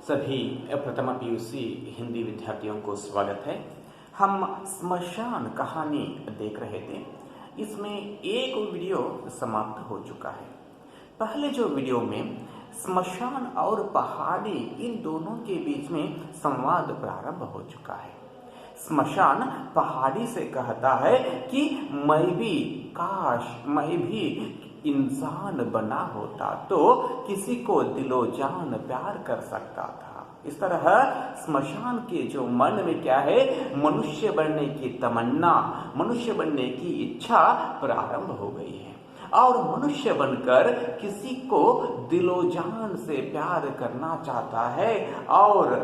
सभी प्रथम पीयूसी हिंदी विद्यार्थियों को स्वागत है। हम स्मशान कहानी देख रहे थे। इसमें एक वीडियो समाप्त हो चुका है। पहले जो वीडियो में स्मशान और पहाड़ी इन दोनों के बीच में संवाद प्रारंभ हो चुका है। स्मशान पहाड़ी से कहता है कि मैं भी इंसान बना होता तो किसी को दिलो जान प्यार कर सकता था। इस तरह स्मशान के जो मन में क्या है, मनुष्य बनने की तमन्ना, मनुष्य बनने की इच्छा प्रारंभ हो गई है और मनुष्य बनकर किसी को दिलो जान से प्यार करना चाहता है और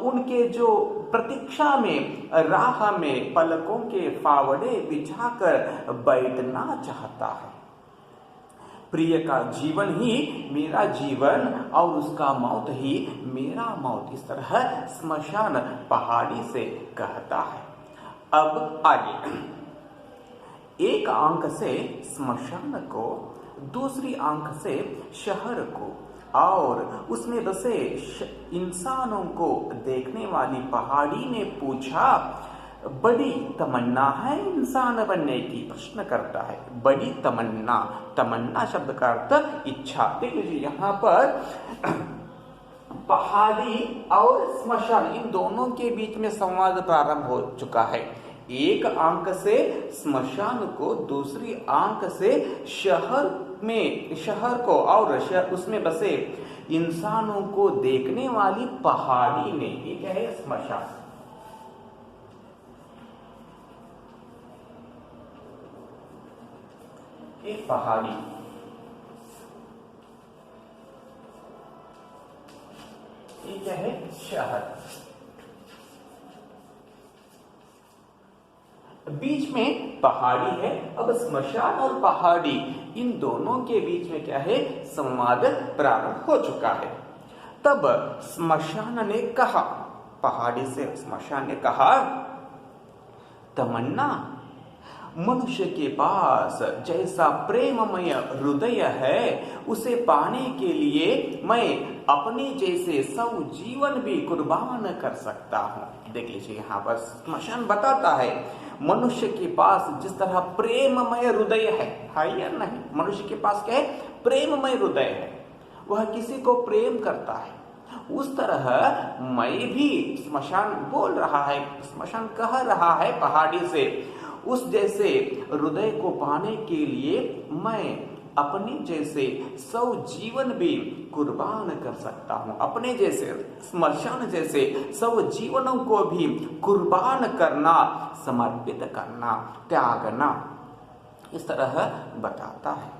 उनके जो प्रतीक्षा में, राह में पलकों के फावड़े बिछाकर बैठना चाहता है। प्रिय का जीवन ही मेरा जीवन और उसका मौत ही मेरा मौत, इस तरह स्मशान पहाड़ी से कहता है। अब आगे एक आंख से स्मशान को, दूसरी आंख से शहर को और उसमें बसे इंसानों को देखने वाली पहाड़ी ने पूछा, बड़ी तमन्ना है इंसान बनने की? प्रश्न करता है। बड़ी तमन्ना, तमन्ना शब्द का अर्थ इच्छा। देख लीजिए यहाँ पर पहाड़ी और स्मशान इन दोनों के बीच में संवाद प्रारंभ हो चुका है। एक आंख से स्मशान को, दूसरी आंख से शहर को और उसमें बसे इंसानों को देखने वाली पहाड़ी ने, ये क्या है? स्मशान। एक पहाड़ी, ये क्या है? शहर। बीच में पहाड़ी है। अब स्मशान और पहाड़ी इन दोनों के बीच में क्या है? संवाद प्रारंभ हो चुका है। तब स्मशान ने कहा, पहाड़ी से स्मशान ने कहा, तमन्ना, मनुष्य के पास जैसा प्रेममय हृदय है उसे पाने के लिए मैं अपने जैसे सब जीवन भी कुर्बान कर सकता हूँ। देख लीजिए यहाँ पर स्मशान बताता है, मनुष्य के पास जिस तरह प्रेममय हृदय है या नहीं? मनुष्य के पास क्या है? प्रेममय हृदय है, वह किसी को प्रेम करता है। उस तरह मैं भी, स्मशान बोल रहा है, स्मशान कह रहा है पहाड़ी से, उस जैसे हृदय को पाने के लिए मैं अपने जैसे सब जीवन भी कुर्बान कर सकता हूँ। अपने जैसे, स्मशान जैसे सब जीवनों को भी कुर्बान करना, समर्पित करना, त्यागना, इस तरह बताता है।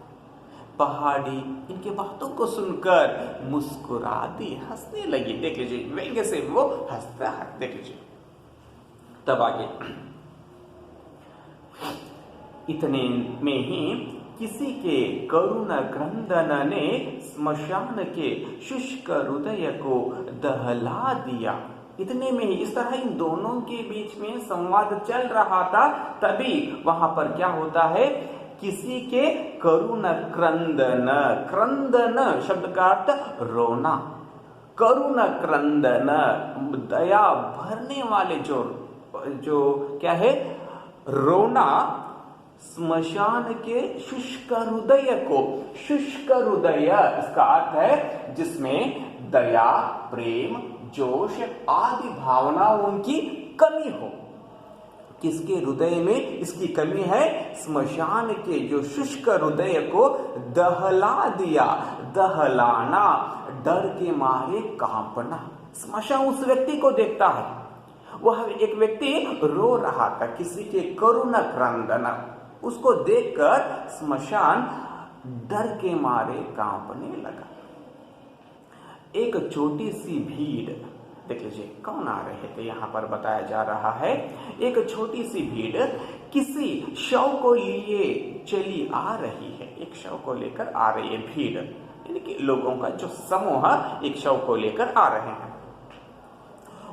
पहाड़ी इनके बातों को सुनकर मुस्कुरा दी, हंसने लगी। देख लीजिए व्यंग्य से वो हंसता है। देख लीजिए तब आगे, इतने में ही किसी के करुण क्रंदन ने स्मशान के शुष्क हृदय को दहला दिया। इतने में ही, इस तरह इन दोनों के बीच में संवाद चल रहा था। तभी वहां पर क्या होता है? किसी के करुण क्रंदन, क्रंदन शब्द का अर्थ रोना, करुण क्रंदन, दया भरने वाले जो क्या है? रोना, स्मशान के शुष्क हृदय को, शुष्क हृदय इसका अर्थ है जिसमें दया, प्रेम, जोश आदि भावनाओं की कमी हो। किसके हृदय में इसकी कमी है? स्मशान के जो शुष्क हृदय को दहला दिया। दहलाना, डर के मारे कांपना। स्मशान उस व्यक्ति को देखता है, वह एक व्यक्ति रो रहा था, किसी के करुण क्रंदन, उसको देखकर स्मशान डर के मारे कांपने लगा। एक छोटी सी भीड़, देख लीजिए कौन आ रहे थे, यहाँ पर बताया जा रहा है। एक छोटी सी भीड़ किसी शव को लिए चली आ रही है। एक शव को लेकर आ रही है भीड़, यानी कि लोगों का जो समूह एक शव को लेकर आ रहे हैं।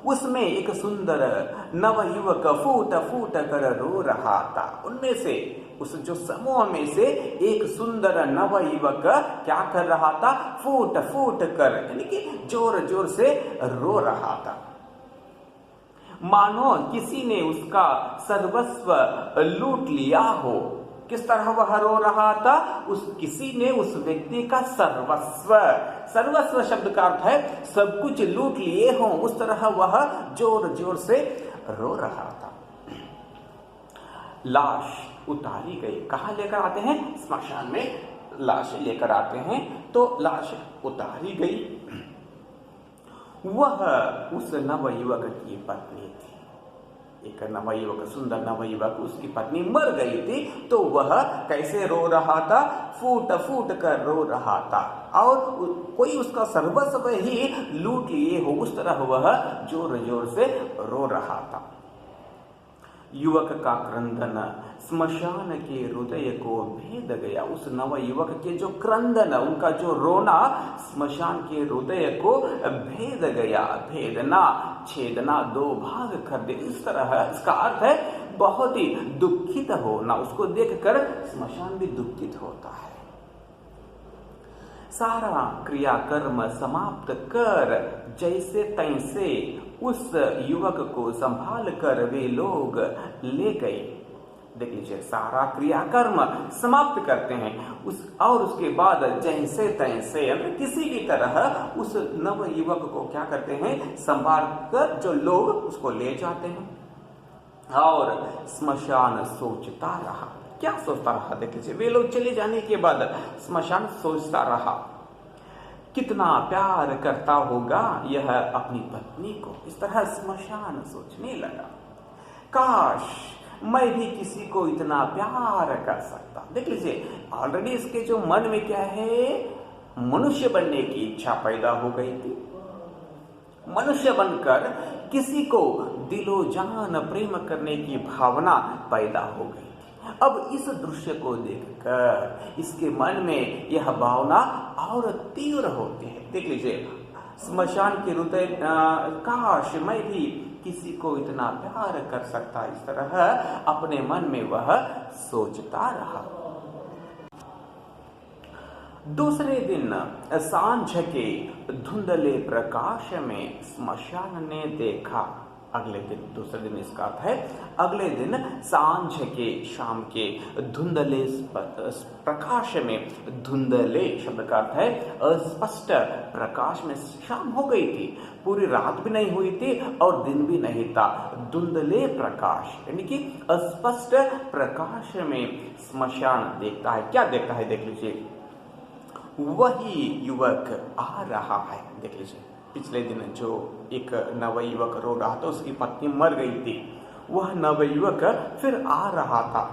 उसमें एक सुंदर नवयुवक फूट फूट कर रो रहा था। उनमें से, उस जो समूह में से एक सुंदर नवयुवक क्या कर रहा था? फूट फूट कर, यानी कि जोर जोर से रो रहा था, मानो किसी ने उसका सर्वस्व लूट लिया हो। किस तरह वह रो रहा था? किसी ने उस व्यक्ति का सर्वस्व, सर्वस्व शब्द का अर्थ है सब कुछ लूट लिए हो, उस तरह वह जोर जोर से रो रहा था। लाश उतारी गई। कहाँ लेकर आते हैं? स्मशान में लाश लेकर आते हैं। तो लाश उतारी गई। वह उस नवयुवक की पत्नी थी। एक नवयुवक, सुंदर नवयुवक, उसकी पत्नी मर गई थी। तो वह कैसे रो रहा था? फूट फूट कर रो रहा था, और कोई उसका सर्वस्व ही लूट लिए हो, उस तरह वह जोर जोर से रो रहा था। युवक का क्रंदन स्मशान के हृदय को भेद गया। उस नवयुवक के जो क्रंदन, उनका जो रोना स्मशान के हृदय को भेद गया। भेदना, छेदना, दो भाग कर दे, इस तरह इसका अर्थ है बहुत ही दुखित होना। उसको देखकर स्मशान भी दुखित होता है। सारा क्रियाकर्म समाप्त कर जैसे तैसे उस युवक को संभाल कर वे लोग ले गए। देख लीजिए, सारा क्रियाकर्म समाप्त करते हैं और उसके बाद जैसे तैसे किसी भी तरह उस नव युवक को क्या करते हैं? संभाल कर जो लोग उसको ले जाते हैं। और स्मशान सोचता रहा। क्या सोचता रहा? देख लीजिए, वे लोग चले जाने के बाद स्मशान सोचता रहा, कितना प्यार करता होगा यह अपनी पत्नी को। इस तरह स्मशान सोचने लगा, काश मैं भी किसी को इतना प्यार कर सकता। देख लीजिए, ऑलरेडी इसके जो मन में क्या है? मनुष्य बनने की इच्छा पैदा हो गई थी। मनुष्य बनकर किसी को दिलो जान प्रेम करने की भावना पैदा हो गई। अब इस दृश्य को देखकर इसके मन में यह भावना और तीव्र होती है। देख लीजिए, स्मशान के हृदय, काश मैं भी किसी को इतना प्यार कर सकता। इस तरह अपने मन में वह सोचता रहा। दूसरे दिन सांझ के धुंधले प्रकाश में स्मशान ने देखा। अगले दिन, दूसरे दिन इसका अर्थ है अगले दिन सांझ के, शाम के धुंधले प्रकाश में, धुंधले शब्द का अर्थ है अस्पष्ट प्रकाश में। शाम हो गई थी, पूरी रात भी नहीं हुई थी और दिन भी नहीं था। धुंधले प्रकाश यानी कि अस्पष्ट प्रकाश में स्मशान देखता है। क्या देखता है? देख लीजिए, वही युवक आ रहा है। देख लीजिए, पिछले दिन जो एक नवयुवक रो रहा था, उसकी पत्नी मर गई थी, वह नवयुवक फिर आ रहा था।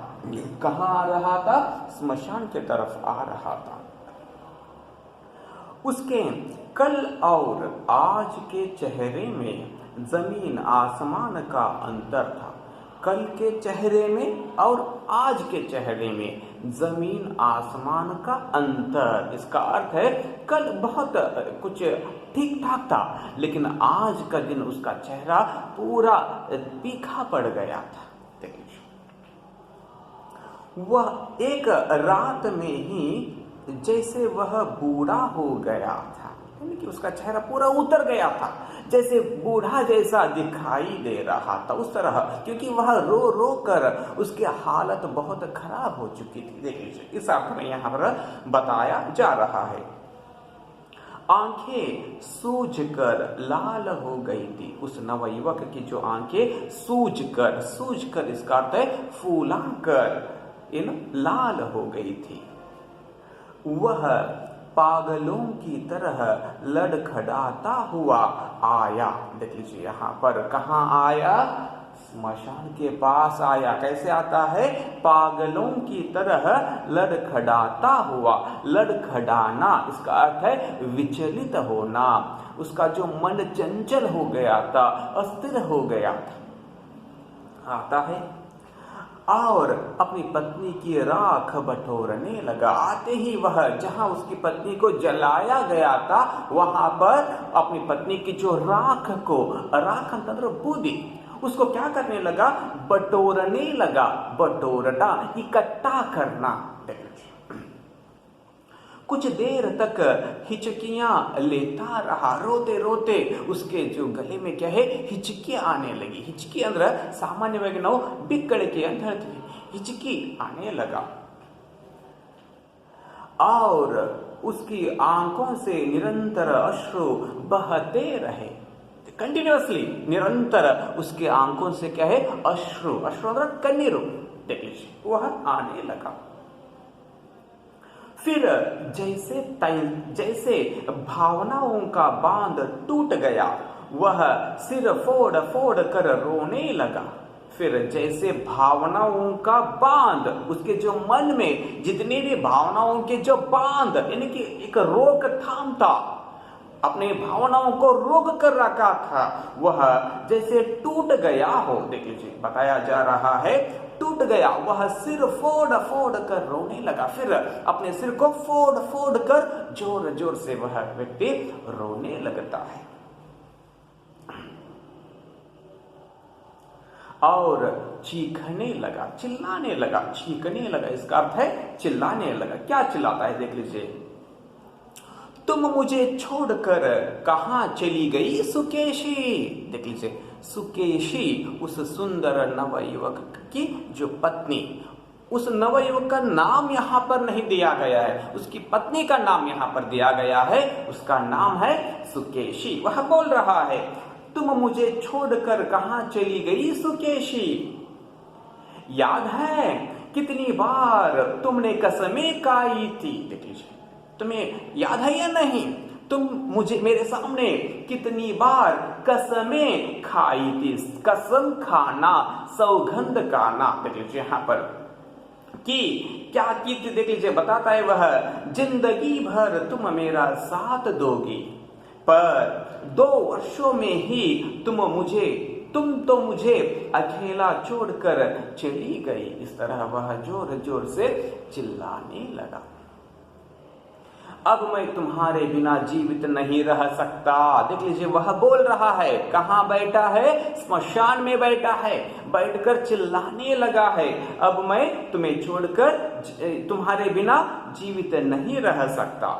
कहाँ आ रहा था? स्मशान के तरफ आ रहा था। उसके कल और आज के चेहरे में जमीन आसमान का अंतर था। कल के चेहरे में और आज के चेहरे में जमीन आसमान का अंतर। इसका अर्थ है कल बहुत कुछ ठीक ठाक था, लेकिन आज का दिन उसका चेहरा पूरा तीखा पड़ गया था। देखिए, वह एक रात में ही जैसे वह बूढ़ा हो गया था, यानी कि उसका चेहरा पूरा उतर गया था, जैसे बूढ़ा जैसा दिखाई दे रहा था, उस तरह, क्योंकि वह रो रो कर उसकी हालत बहुत खराब हो चुकी थी। देख लीजिए, इस अर्थ में यहाँ पर बताया जा रहा है। आंखें सूझकर लाल हो गई थी। उस नवयुवक की जो आंखें सूझकर इसका अर्थ है फूला कर लाल हो गई थी। वह पागलों की तरह लड़खड़ाता हुआ आया। देख लीजिए, यहाँ पर कहाँ आया? स्मशान के पास आया। कैसे आता है? पागलों की तरह लड़खड़ाता हुआ। लड़खड़ाना इसका अर्थ है विचलित होना। उसका जो मन चंचल हो गया था, अस्थिर हो गया था, आता है और अपनी पत्नी की राख बटोरने लगा। आते ही वह जहां उसकी पत्नी को जलाया गया था, वहां पर अपनी पत्नी की जो राख अंदर बूदी, उसको क्या करने लगा? बटोरने लगा। बटोरना, इकट्ठा करना। कुछ देर तक हिचकियां लेता रहा, रोते रोते उसके जो गले में क्या है, हिचकी आने लगी। हिचकी अंदर सामान्यವಾಗಿ ನಾವು ಬಿಕ್ಕಳಿಕೆ ಅಂತ ಹೇಳ್ತೀವಿ, हिचकी आने लगा और उसकी आंखों से निरंतर अश्रु बहते रहे। कंटिन्यूअसली निरंतर उसके आंखों से क्या है, अश्रु, अश्रु अंदर कन्नीरू देख लीजिए, वह आने लगा। फिर जैसे भावनाओं का बांध टूट गया, वह सिर फोड़ फोड़ कर रोने लगा। फिर जैसे भावनाओं का बांध, उसके जो मन में जितनी भी भावनाओं के जो बांध, यानी कि एक रोक थाम था, अपने भावनाओं को रोक कर रखा था, वह जैसे टूट गया हो। देख लीजिए, बताया जा रहा है टूट गया, वह सिर फोड़ फोड़ कर रोने लगा। फिर अपने सिर को फोड़ फोड़ कर जोर जोर से वह व्यक्ति रोने लगता है और चीखने लगा, चिल्लाने लगा। चीखने लगा इसका अर्थ है चिल्लाने लगा। क्या चिल्लाता है देख लीजिए, तुम मुझे छोड़कर कहां चली गई सुकेशी। देख लीजिए, सुकेशी उस सुंदर नवयुवक की जो पत्नी, उस नवयुवक का नाम यहां पर नहीं दिया गया है, उसकी पत्नी का नाम यहां पर दिया गया है, उसका नाम है सुकेशी। वह बोल रहा है, तुम मुझे छोड़कर कहां चली गई सुकेशी। याद है कितनी बार तुमने कसमें खाई थी। देख लीजिए, तुम्हें याद है या नहीं, तुम मुझे मेरे सामने कितनी बार कसमें खाई थी। कसम खाना, सौगंध खाना। देख लीजिए यहां पर कि क्या की थी, देख लीजिए बताता है वह, जिंदगी भर तुम मेरा साथ दोगी, पर 2 वर्षों में ही तुम तो मुझे अकेला छोड़कर चली गई। इस तरह वह जोर जोर से चिल्लाने लगा। अब मैं तुम्हारे बिना जीवित नहीं रह सकता। देख लीजिए, वह बोल रहा है, कहां बैठा है, स्मशान में बैठा है, बैठकर चिल्लाने लगा है, अब मैं तुम्हें छोड़कर तुम्हारे बिना जीवित नहीं रह सकता,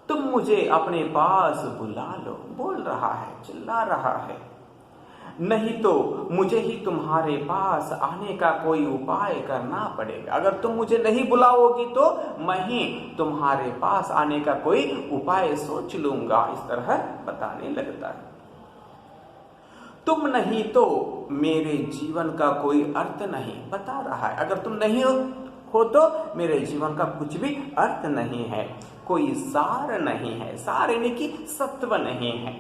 तुम मुझे अपने पास बुला लो। बोल रहा है, चिल्ला रहा है, नहीं तो मुझे ही तुम्हारे पास आने का कोई उपाय करना पड़ेगा। अगर तुम मुझे नहीं बुलाओगी तो मैं ही तुम्हारे पास आने का कोई उपाय सोच लूंगा। इस तरह बताने लगता है। तुम नहीं तो मेरे जीवन का कोई अर्थ नहीं, बता रहा है। अगर तुम नहीं हो तो मेरे जीवन का कुछ भी अर्थ नहीं है, कोई सार नहीं है। सार यानी कि सत्व नहीं है,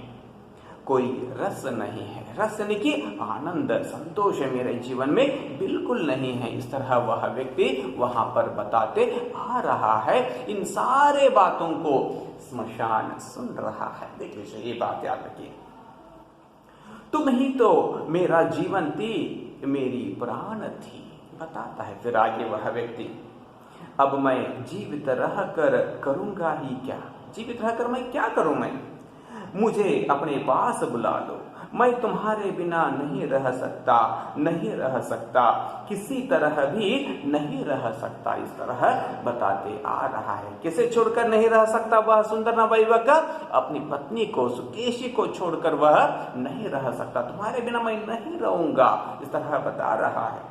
कोई रस नहीं है। रस यानी कि आनंद, संतोष मेरे जीवन में बिल्कुल नहीं है। इस तरह वह व्यक्ति वहां पर बताते आ रहा है। इन सारे बातों को स्मशान सुन रहा है। देख लीजिए, ये बात याद रखिए, तुम ही तो मेरा जीवन थी, मेरी प्राण थी, बताता है। फिर आगे वह व्यक्ति, अब मैं जीवित रहकर करूंगा ही क्या, जीवित रहकर मैं क्या करूं, मैं मुझे अपने पास बुला लो, मैं तुम्हारे बिना नहीं रह सकता, नहीं रह सकता, किसी तरह भी नहीं रह सकता। इस तरह बताते आ रहा है। किसे छोड़कर नहीं रह सकता वह सुंदर नवयुवक, अपनी पत्नी को, सुकेशी को छोड़कर वह नहीं रह सकता, तुम्हारे बिना मैं नहीं रहूंगा। इस तरह बता रहा है।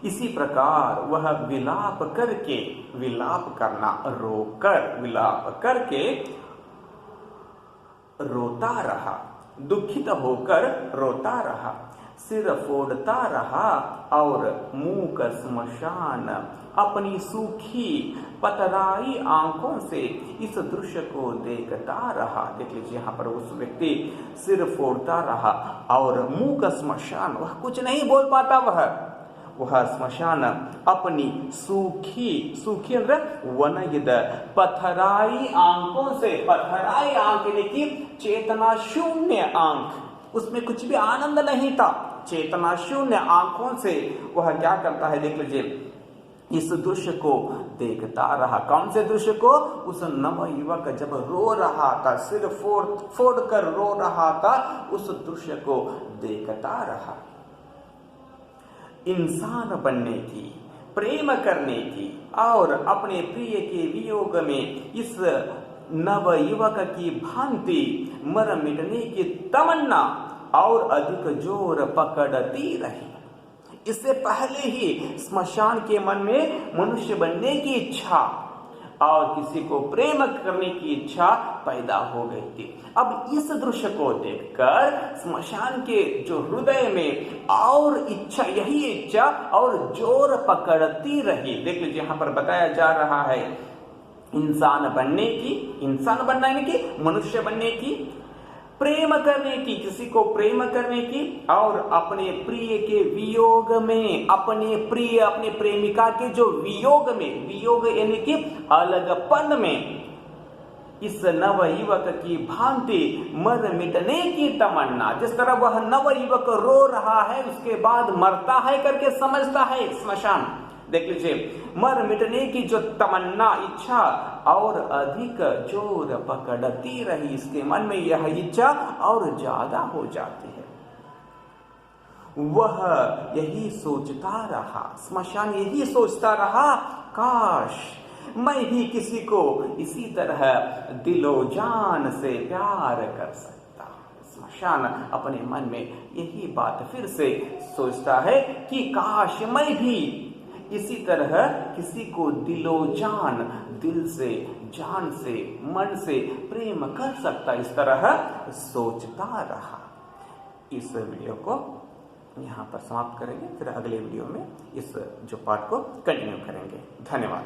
इसी प्रकार वह विलाप करके, विलाप करना रोकर, विलाप करके रोता रहा, दुखित होकर रोता रहा, सिर फोड़ता रहा और मूक स्मशान अपनी सूखी पतराई आंखों से इस दृश्य को देखता रहा। देख लीजिए, यहाँ पर उस व्यक्ति सिर फोड़ता रहा और मूक स्मशान, वह कुछ नहीं बोल पाता, वह स्मशान अपनी सूखी, सूखी अंदर वनयद पथराई आंखों से, पथराई आंख यानी कि चेतना शून्य आंख, उसमें कुछ भी आनंद नहीं था, चेतना शून्य आंखों से वह क्या करता है, देख लीजिए, इस दृश्य को देखता रहा। कौन से दृश्य को? उस नवयुवक जब रो रहा था, सिर फोड़ कर रो रहा था, उस दृश्य को देखता रहा। इंसान बनने की प्रेम करने की और अपने प्रिय के वियोग में इस नव युवक की भांति मर मिटने की तमन्ना और अधिक जोर पकड़ती रही। इससे पहले ही स्मशान के मन में मनुष्य बनने की इच्छा और किसी को प्रेम करने की इच्छा पैदा हो गई थी। अब इस दृश्य को देखकर स्मशान के जो हृदय में और इच्छा, यही इच्छा और जोर पकड़ती रही। देख लीजिए, यहाँ पर बताया जा रहा है इंसान बनने की, इंसान बनना यानी कि मनुष्य बनने की, प्रेम करने की, किसी को प्रेम करने की, और अपने प्रिय के वियोग में, अपने प्रिय, अपने प्रेमिका के जो वियोग में, वियोग यानी कि अलगपन में, इस नव युवक की भांति मर मिटने की तमन्ना। जिस तरह वह नव युवक रो रहा है, उसके बाद मरता है करके समझता है स्मशान। देख लीजिए, मर मिटने की जो तमन्ना, इच्छा और अधिक जोर पकड़ती रही। इसके मन में यह इच्छा और ज्यादा हो जाती है। वह यही सोचता रहा, स्मशान यही सोचता रहा, काश मैं भी किसी को इसी तरह दिलो जान से प्यार कर सकता। स्मशान अपने मन में यही बात फिर से सोचता है कि काश मैं भी इसी तरह किसी को दिलो जान, दिल से, जान से, मन से प्रेम कर सकता। इस तरह सोचता रहा। इस वीडियो को यहाँ पर समाप्त करेंगे, फिर अगले वीडियो में इस जो पार्ट को कंटिन्यू करेंगे। धन्यवाद।